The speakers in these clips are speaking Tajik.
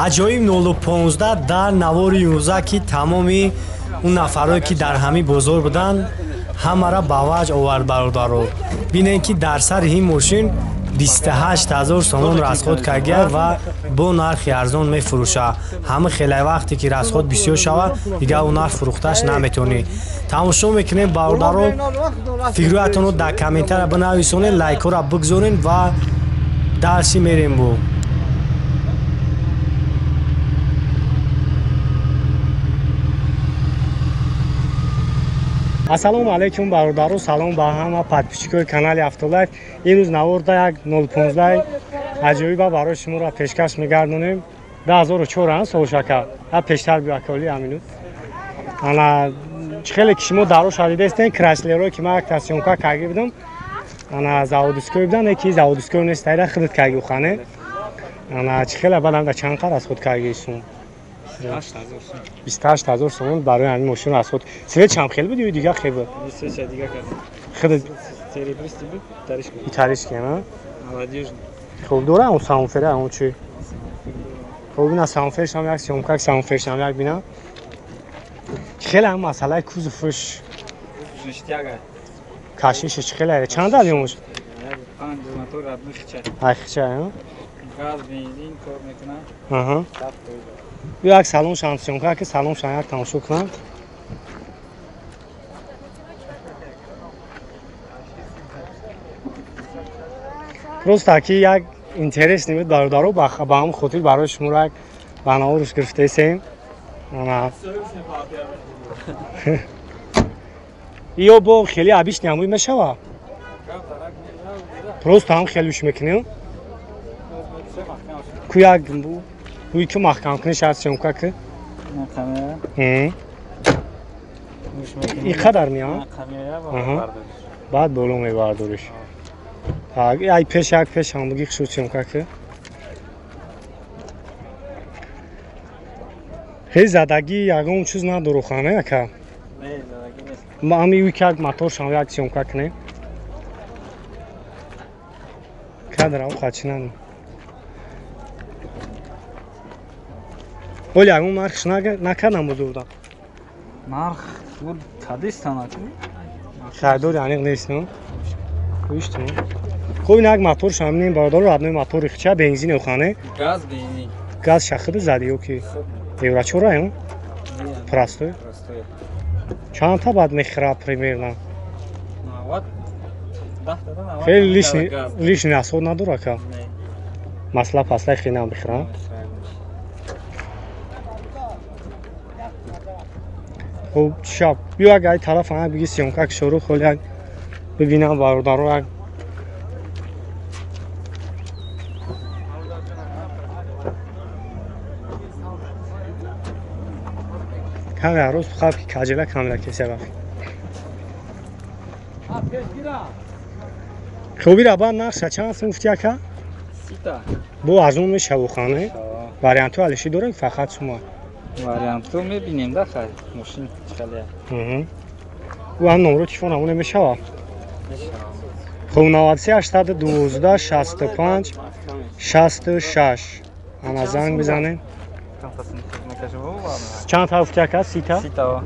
аҷоиб 015 дар навори 11 ки тамоми он нафарое ки дар ҳамин бозор буданд ҳамара ба ваҷ овард бародаро. бинед ки дар сари ин мошин 28 000 сомон расход карда ва бо нархи арзон мефурӯшад. ҳама хелай вақте ки расход бисёр шавад дигар он нарх фурӯхташ наметавонед. тамошо мекунед бародаро. фикрҳоятонро дар комментария бинависонед, лайкҳоро бигзоред ва дарси мерем бо. ассалому алайкум бародаро, салом ба ҳама подписчикои канали Автолайф. имрӯз наворда як 015 аҷоиба барои шуморо пешкаш мегардонем. 2004 солшака а пештар биаколи амину ана хеле ки шумо даро шадидастен краслеро ки ма як тасёнка карги будам ана заводскои будан ки заводскои нест айда худат карги ухане ана хеле бадам да чанд қар расход карги сум 28000 сомон барои ҳамин мошин расход. Свет чам хел буд ё дигар хел буд? Свет дигар кардам. Худат серебристи буд, таришки. Таришки, на? Молодежь. Хуб дора он саунфера, он чи? Хуб на саунферш ҳам як сёмка, саунферш ҳам як бина. Хеле ҳам масъалаи кузовш. Ништяга. Кашиш хеле чанд дал ёмуш? 5 мотор одну хича. Ай хича, ё? Газ, бензин кор мекунад. Аҳа. як салон шансёнка ки салон шан як тамошо кунам. просто ки як интерес немед бародаро ба ҳам хотир барои шумо як барномаро гирифтаесем. ана ё бо хеле абиш намои мешава. просто ҳам хелуш мекунем. ку як روی که محکم کنی شاید شمکه که این قدر میاد بعد بولو میبردارش ای پیش یک پیش هم بگی شد شمکه که خیلی زدگی یکم چیز ندارو خانه یکم ما همی اوی که یک موتور شما یک شمکه کنیم قدر هم خواهد چی Оля, ягон нархш накардам бузурдам. Нарх буд кадистана ки? Хайдор аниқ нест, ну? Кушту. Хуб як мотор шамнем бародар родной мотор ихча бензин охане. Газ бензин. Газ шахиди зади ёки. Евро 4 ё? Простой. Простой. Чанд та бад мехра примерно? Вот. Да. Хеле лишний расход надора ка. Масла пасла хинам бихрам. خب شب بیا اگه طرف هم بگی سیونکک شروع خالی ببینم برادر رو کمی عروض بخواب که کجله کاملا کسی رفت خوبی را باید نقش چند سمفتی که؟ 30 تا بو ارزون میشه بخانه واریانتو علشی داره فقط شما варианту мебинем да хай мошин хеле و هم نمره تلفن همون میشه خب 93 812 65 66 انا زنگ بزنین چند تا افتی که 30 تا 30 تا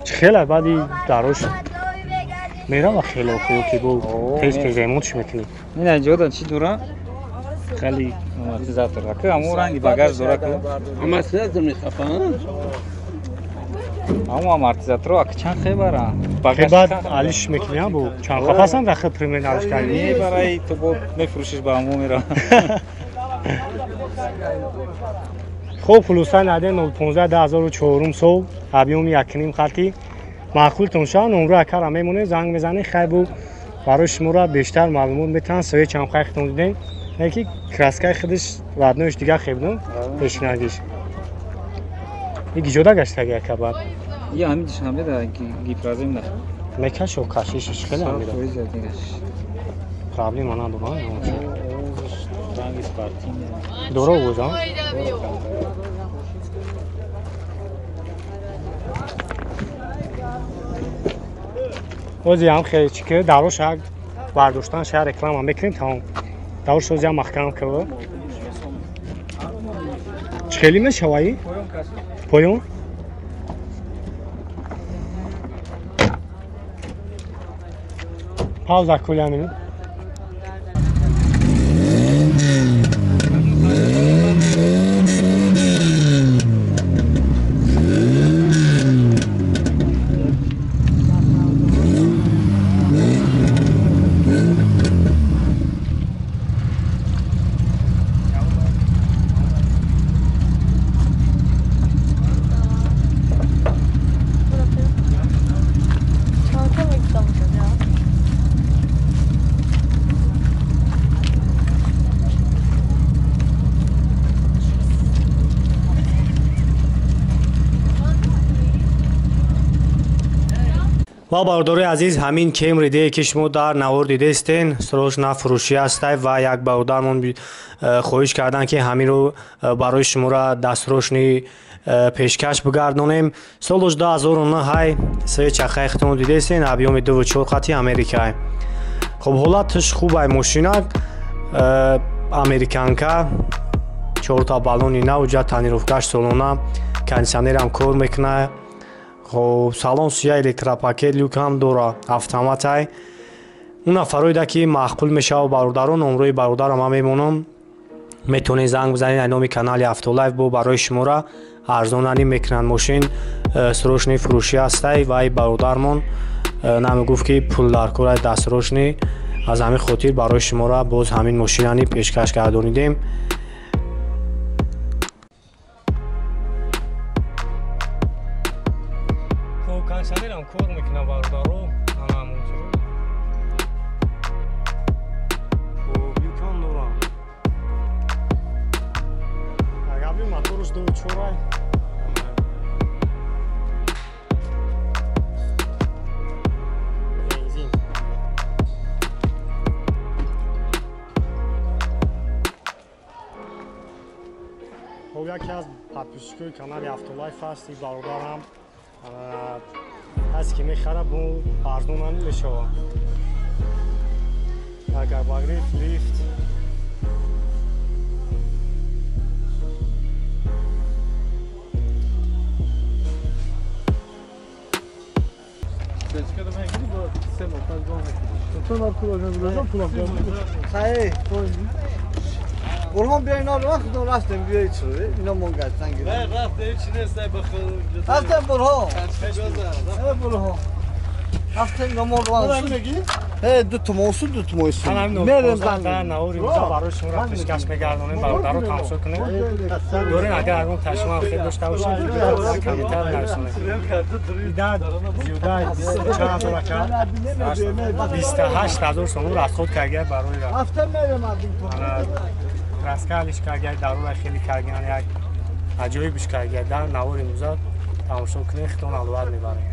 خیلی بعدی دروش میره و خیلی خوبه که بو تیز تیز ایمونش میکنی این اینجا چی دوره خیلی آماتیزاتور که همون رنگی باگاژ دوره که آماتیزاتور میخوام همون آماتیزاتور که چند خیبره که بعد علیش میکنی بو چند خفاصم و خیلی پریمین علیش کردی برای تو بود میفروشیش با همون میره خب فلوسای نده 015 10004 سو ابیوم یکنیم خطی معقول تونشا نمره کار میمونه زنگ بزنید خیلی بو برای شما را بیشتر معلومات میتونن سوی چند خیختون دیدین یکی کراسکای خودش ودنوش دیگه خیبنم پیشنهادیش یکی جدا گشته گه کباب یه همین شنبه ده گیپرازیم ده مکش و کشیشش خیلی همیده قبلی مانا دوباره رنگ سپارتین دوره بود ها اوزی هم خیلی چیکه دروش هک бардоштан шаҳр реклама мекунем тамом. Давр шоз ям маҳкам кава. Чхели мешаваи? Поён? Пауза кулямин. ва бародарои азиз, ҳамин Camry-дее ки шумо дар навор дидестен срочна фурӯшӣ ҳастай ва як бародармон хоҳиш карданд ки ҳаминро барои шуморо дастсрочни пешкаш бигардонем. Соли 2009 саи чахаи хитон дидестен объёми 2.4 хати Америкай. Хуб, ҳолаташ хубай мошина, американка, 4 баллони нав, ҷа тонировкаш солона, кондитсионерам кор мекунад. خب سالن سیاه الکتروپاکت لیک هم داره автоматай. اون نفرایی که معقول میشه و برادران نمره برادرم هم میمونم میتونید زنگ بزنید اینامی کانال افتولایف با برای شما را ارزانانی میکنن ماشین سروشنی فروشی هستی و ای برادرمون نمیگفت که پول در کار دستروشنی از همین خاطر برای شما را باز همین ماشینانی پیشکش گردانیدیم. کنسیلرم کار میکنه برادرو همونطور. خب یکم دارم. اگر بی موتورش دو چورای. بنزین. خب یکی از پادپیشکوی کانال افتولایف هستی برادرم. هست که میخوره با ارزانانی میشه. اگر بگیرید لیفت Orhan bir ayın alır, akıdan rastlayın bir ay çıkıyor. İnan mongaçtan gidiyor. Ben rastlayın içine say bakalım. Rastlayın Burhan. Evet Burhan. Rastlayın gamol var. He, dutum olsun. Nereden zaten naurimize برای شما را پیشکش می‌گردونیم برادر رو تماشا کنید. دورین اگر از اون تشما خیلی داشته باشید کمیتر نرسونید. ایده زیوده چند هزار که 28,000 سوم رسخود کرده برای را. Hafta merim aldım. رسکالش کرده دارو خیلی کرده یک عجایبش کرده در ناورimize تماشا کنید خیلی اولویت می‌بریم.